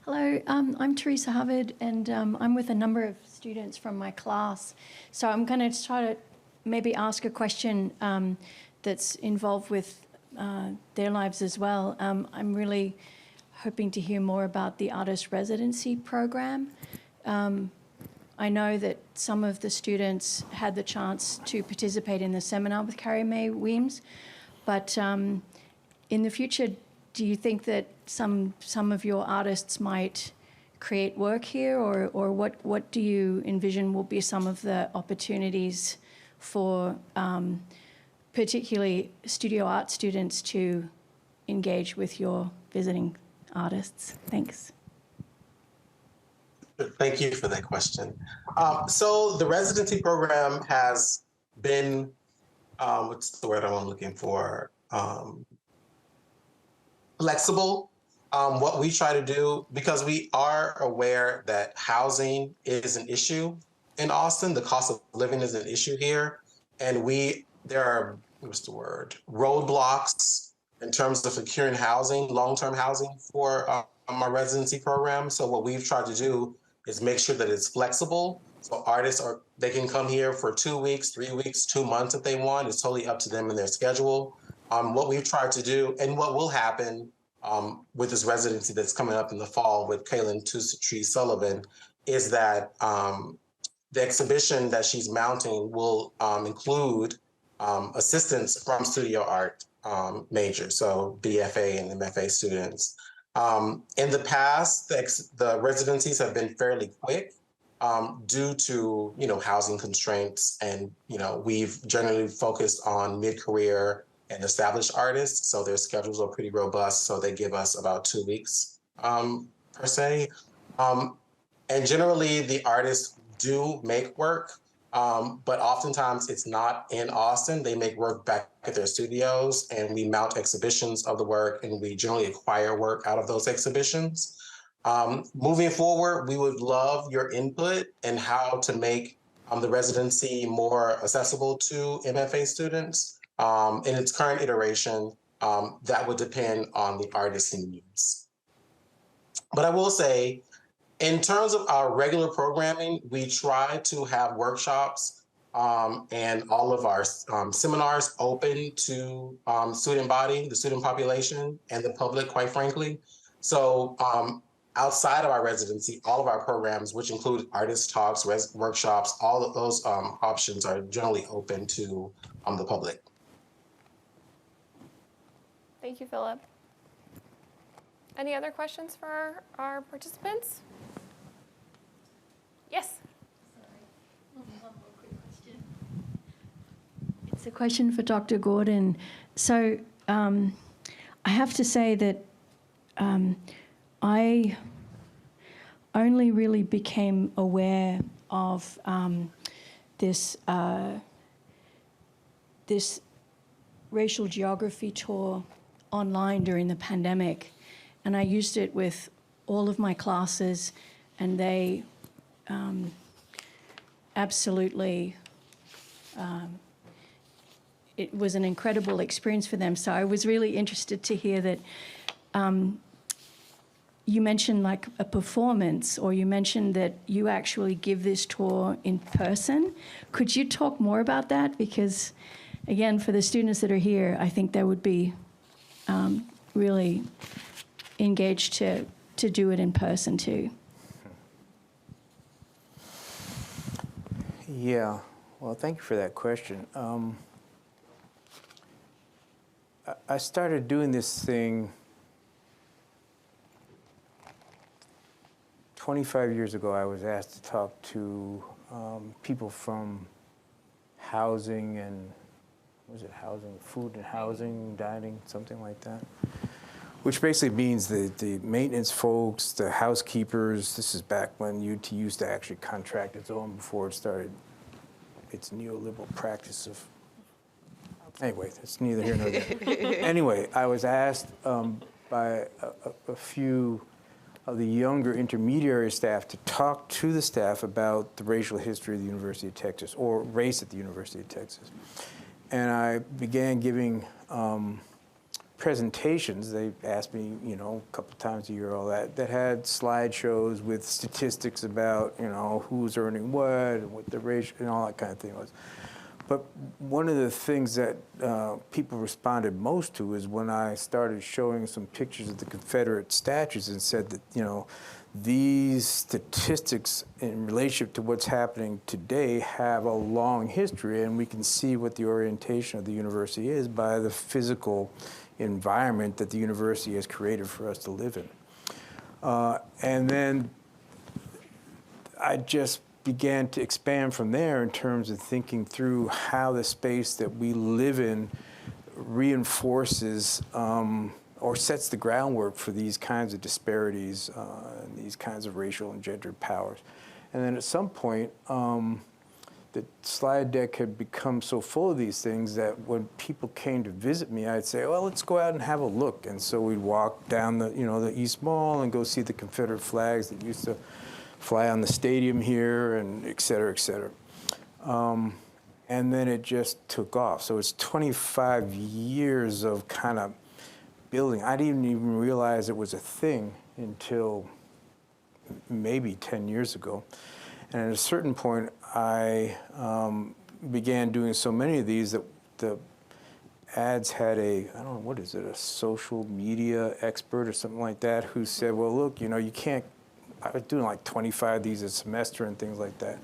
S9: Hello, I'm Teresa Hubbard, and I'm with a number of students from my class. So I'm going to try to maybe ask a question that's involved with their lives as well. I'm really hoping to hear more about the artist residency program. I know that some of the students had the chance to participate in the seminar with Carrie Mae Weems, but in the future, do you think that some of your artists might create work here, or what do you envision will be some of the opportunities for particularly studio art students to engage with your visiting artists? Thanks.
S3: Thank you for that question. So the residency program has been, what's the word I'm looking for? Flexible. What we try to do, because we are aware that housing is an issue in Austin, the cost of living is an issue here, and there are, roadblocks in terms of securing housing, long-term housing for our residency program. So what we've tried to do is make sure that it's flexible. So artists they can come here for 2 weeks, 3 weeks, 2 months if they want. It's totally up to them and their schedule. What we've tried to do, and what will happen with this residency that's coming up in the fall with Kaylin Tree Sullivan, is that the exhibition that she's mounting will include assistance from studio art majors, so BFA and MFA students. In the past, the residencies have been fairly quick due to housing constraints, and we've generally focused on mid-career and established artists, so their schedules are pretty robust. So they give us about 2 weeks per se, and generally the artists do make work, but oftentimes it's not in Austin. They make work back at their studios, and we mount exhibitions of the work, and we generally acquire work out of those exhibitions. Moving forward, we would love your input in how to make the residency more accessible to MFA students. In its current iteration, that would depend on the artist's needs. But I will say, in terms of our regular programming, we try to have workshops and all of our seminars open to student body, the student population, and the public, quite frankly. So outside of our residency, all of our programs, which include artist talks, workshops, all of those options are generally open to the public.
S1: Thank you, Phillip. Any other questions for our participants? Yes.
S9: One more quick question. It's a question for Dr. Gordon. So I have to say that I only really became aware of this racial geography tour online during the pandemic, and I used it with all of my classes, and they absolutely, it was an incredible experience for them. So I was really interested to hear that you mentioned like a performance, or you mentioned that you actually give this tour in person. Could you talk more about that? Because again, for the students that are here, I think they would be really engaged to do it in person too.
S4: Yeah, well, thank you for that question. I started doing this thing 25 years ago. I was asked to talk to people from housing and, was it housing, food and housing, dining, something like that, which basically means the maintenance folks, the housekeepers. This is back when UT used to actually contract its own before it started its neoliberal practice of, anyway, it's neither here nor there. Anyway, I was asked by a few of the younger intermediary staff to talk to the staff about the racial history of the University of Texas, or race at the University of Texas. And I began giving presentations. They asked me, you know, a couple times a year, all that had slideshows with statistics about, you know, who's earning what and what the ratio and all that kind of thing was. But one of the things that people responded most to is when I started showing some pictures of the Confederate statues and said that, you know, these statistics in relationship to what's happening today have a long history, and we can see what the orientation of the university is by the physical environment that the university has created for us to live in. And then I just began to expand from there in terms of thinking through how the space that we live in reinforces or sets the groundwork for these kinds of disparities, and these kinds of racial and gendered powers. And then at some point, the slide deck had become so full of these things that when people came to visit me, I'd say, well, let's go out and have a look. And so we'd walk down the, you know, the East Mall and go see the Confederate flags that used to fly on the stadium here, and et cetera, et cetera. And then it just took off. So it's 25 years of kind of building. I didn't even realize it was a thing until maybe 10 years ago. And at a certain point, I began doing so many of these that the ads had I don't know, what is it, a social media expert or something like that, who said, well, look, you know, you can't, I was doing like 25 of these a semester and things like that.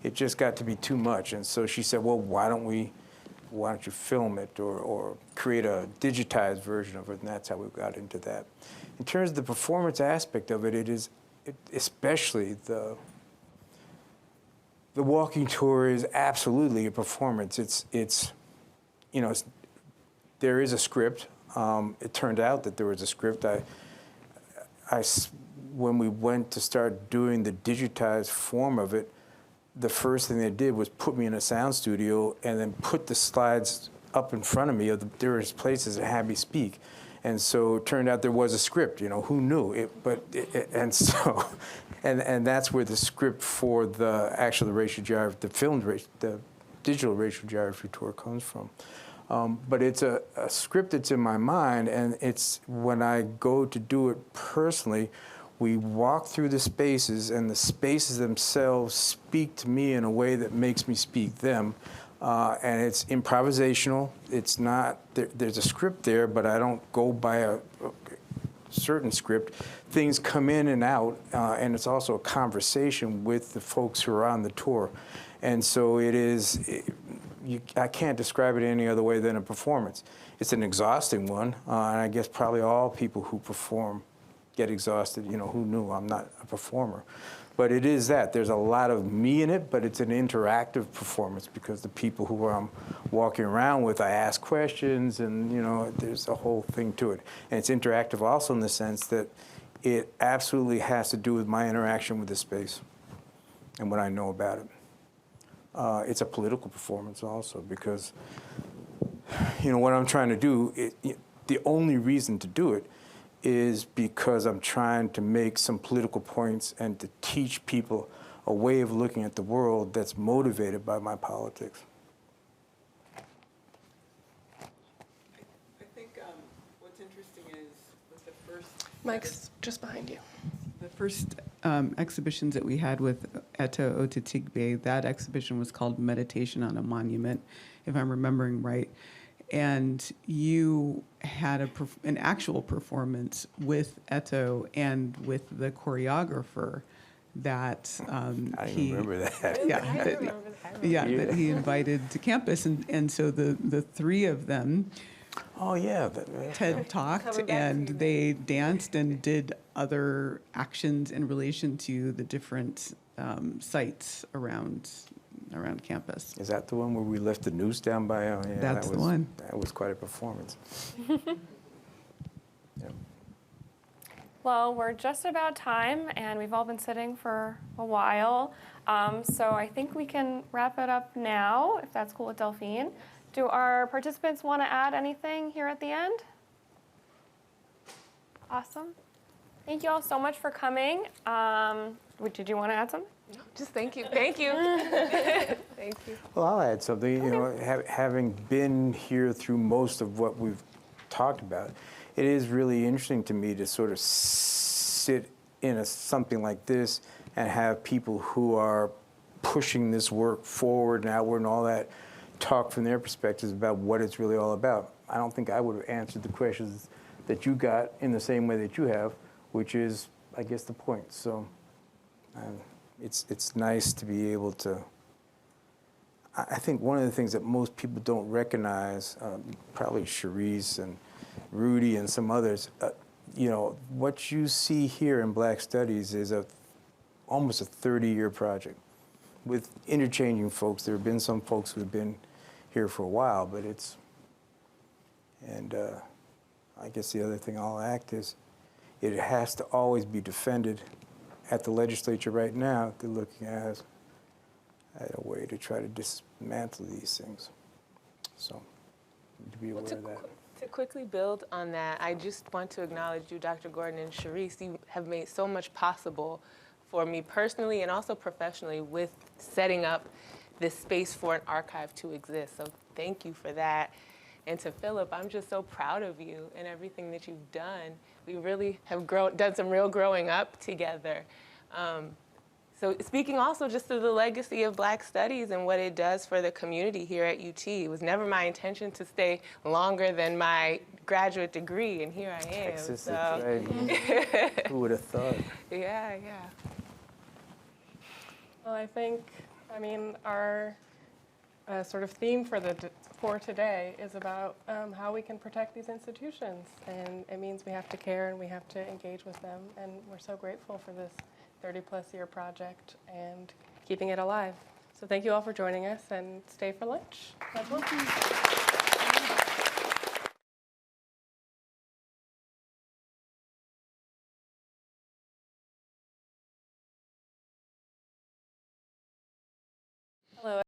S4: It just got to be too much. And so she said, well, why don't you film it or create a digitized version of it? And that's how we got into that. In terms of the performance aspect of it, especially the walking tour is absolutely a performance. It's you know, there is a script. It turned out that there was a script. When we went to start doing the digitized form of it, the first thing they did was put me in a sound studio and then put the slides up in front of me of the various places that had me speak. And so it turned out there was a script, you know, who knew it, and that's where the script for the racial geography, the digital racial geography tour comes from. But it's a script that's in my mind, and it's when I go to do it personally, we walk through the spaces, and the spaces themselves speak to me in a way that makes me speak them. And it's improvisational. It's not, there's a script there, but I don't go by a certain script. Things come in and out, and it's also a conversation with the folks who are on the tour. And so I can't describe it any other way than a performance. It's an exhausting one, and I guess probably all people who perform get exhausted. You know, who knew? I'm not a performer. But it is that. There's a lot of me in it, but it's an interactive performance because the people who I'm walking around with, I ask questions, and, you know, there's a whole thing to it. And it's interactive also in the sense that it absolutely has to do with my interaction with the space and what I know about it. It's a political performance also because, you know, what I'm trying to do, the only reason to do it is because I'm trying to make some political points and to teach people a way of looking at the world that's motivated by my politics.
S5: I think what's interesting is with the first...
S6: Mike's just behind you.
S5: The first exhibitions that we had with Eto Otetigbe, that exhibition was called Meditation on a Monument, if I'm remembering right. And you had an actual performance with Eto and with the choreographer that
S4: I remember that.
S5: Yeah, that he invited to campus. And so the three of them TED talked, and they danced and did other actions in relation to the different sites around campus.
S4: Is that the one where we left the noose down by? Oh, yeah,
S5: That's the one.
S4: That was quite a performance. Yeah.
S1: Well, we're just about time, and we've all been sitting for a while. So I think we can wrap it up now, if that's cool with Delphine. Do our participants want to add anything here at the end? Awesome. Thank you all so much for coming. Did you want to add something?
S2: Just thank you. Thank you. Thank you.
S4: Well, I'll add something. You know, having been here through most of what we've talked about, it is really interesting to me to sort of sit in something like this and have people who are pushing this work forward and outward and all that talk from their perspectives about what it's really all about. I don't think I would have answered the questions that you got in the same way that you have, which is, I guess, the point. So it's nice to be able to. I think one of the things that most people don't recognize, probably Cherise and Rudy and some others, you know, what you see here in Black Studies is almost a 30-year project with interchanging folks. There have been some folks who have been here for a while, but it's, and I guess the other thing I'll act is it has to always be defended at the legislature right now. They're looking at a way to try to dismantle these things. So, to be aware of that.
S2: To quickly build on that, I just want to acknowledge you, Dr. Gordon and Cherise. You have made so much possible for me personally and also professionally with setting up this space for an archive to exist. So thank you for that. And to Phillip, I'm just so proud of you and everything that you've done. We really have done some real growing up together. So speaking also just to the legacy of Black Studies and what it does for the community here at UT. It was never my intention to stay longer than my graduate degree, and here I am.
S4: Texas,
S2: so.
S4: that's right. Who would have thought?
S2: Yeah.
S6: Well, I mean, our sort of theme for today is about how we can protect these institutions, and it means we have to care and we have to engage with them, and we're so grateful for this 30-plus year project and keeping it alive. So thank you all for joining us, and stay for lunch. That's all.